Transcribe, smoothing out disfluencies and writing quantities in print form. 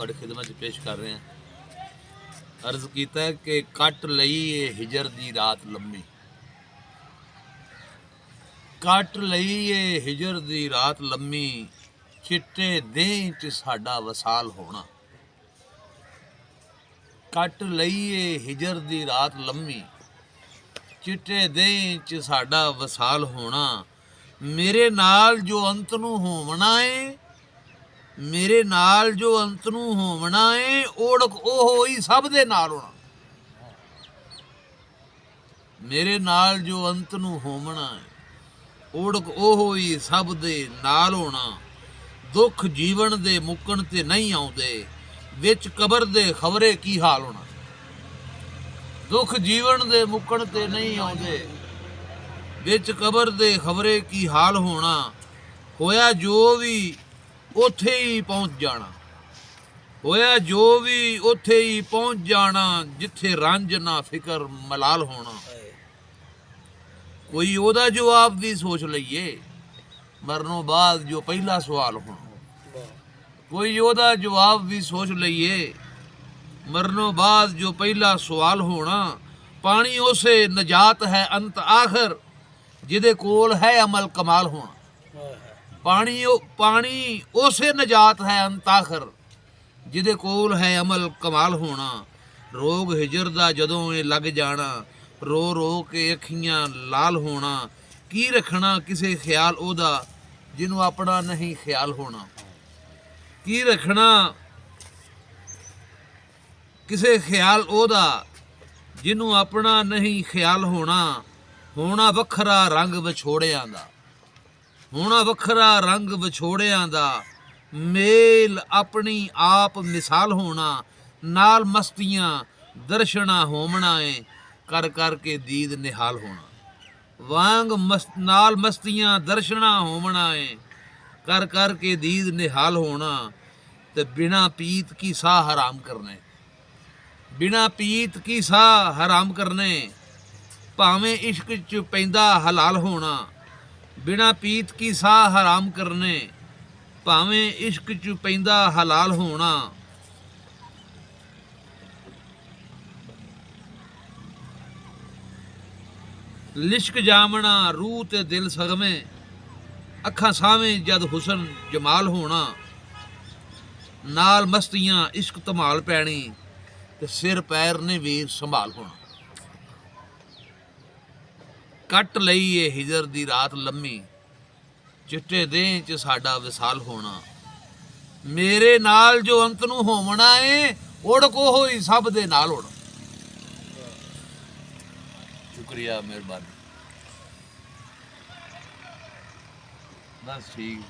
ਤੁਹਾਡੀ ਖਿਦਮਤ 'ਚ ਪੇਸ਼ ਕਰ ਰਹੇ ਹਾਂ। अर्ज किया कि कट लई ये हिजर दी रात लम्मी, कट लई ये हिजर दी रात लम्मी, चिट्टे दें च साडा वसाल होना। कट लई ये हिजर दी रात लम्मी, चिट्टे दें च साडा वसाल होना। मेरे नाल जो अंत नूं होवना है, मेरे नाल जो अंत नूं होवना है, ओढ़क ओह ही सब दे नाल होना। मेरे नाल जो अंत नूं होवना है, ओढ़क ओह ही सब दे नाल होना। दुख जीवन दे मुकण ते नहीं आउंदे, विच कबर दे खबरे की हाल होना। दुख जीवन दे मुकण ते नहीं आउंदे, विच कबर दे खबरे की हाल होना। होया जो भी ਉੱਥੇ ਹੀ ਪਹੁੰਚ ਜਾਣਾ, ਹੋਇਆ ਜੋ ਵੀ ਉੱਥੇ ਹੀ ਪਹੁੰਚ ਜਾਣਾ, ਜਿੱਥੇ ਰੰਜ ਨਾ ਫਿਕਰ ਮਲਾਲ ਹੋਣਾ। ਕੋਈ ਉਹਦਾ ਜਵਾਬ ਵੀ ਸੋਚ ਲਈਏ, ਮਰਨੋਂ ਬਾਅਦ ਜੋ ਪਹਿਲਾ ਸਵਾਲ ਹੋਣਾ। ਕੋਈ ਉਹਦਾ ਜਵਾਬ ਵੀ ਸੋਚ ਲਈਏ, ਮਰਨੋਂ ਬਾਅਦ ਜੋ ਪਹਿਲਾ ਸਵਾਲ ਹੋਣਾ। ਪਾਣੀ ਉਸੇ ਨਜਾਤ ਹੈ ਅੰਤ ਆਖਰ, ਜਿਹਦੇ ਕੋਲ ਹੈ ਅਮਲ ਕਮਾਲ ਹੋਣਾ। पानी उसे नजात है अंताखर, जिदे कोल है अमल कमाल होना। रोग हिजर दा जदों ये लग जाना, रो रो के अखियां लाल होना। की रखना किसे ख्याल ओदा, जिन्हों अपना नहीं ख्याल होना। की रखना किसे ख्याल ओदा, जिन्हों अपना नहीं ख्याल होना। होना वखरा रंग विछोड़ियां दा, होना वखरा रंग विछोड़ियां दा। मेल अपनी आप मिसाल होना, नाल मस्तियां दर्शना होमना है, कर कर के दीद निहाल होना। वांग नाल मस्तियां दर्शना होमना है, कर कर के दीद निहाल होना। ते बिना पीत की साह हराम करने, बिना पीत की साह हराम करने। भावें इश्क च पैंदा हलाल होना, बिना पीत की साह हराम करने। भावें इश्क च पैंदा हलाल होना। लिश्क जामना रूह ते दिल सगमे, अखां सावें जद हुसन जमाल होना। नाल मस्तियां इश्क धमाल पैनी, ते सिर पैर ने वीर संभाल होना। कट लई ये हिजर दी रात लम्मी, चिट्टे दें च साडा विसाल होना। मेरे नाल जो अंत नूं होवना है, ओढ़क ओह ही सब दे नाल होना। शुक्रिया, मेहरबानी। बस ठीक।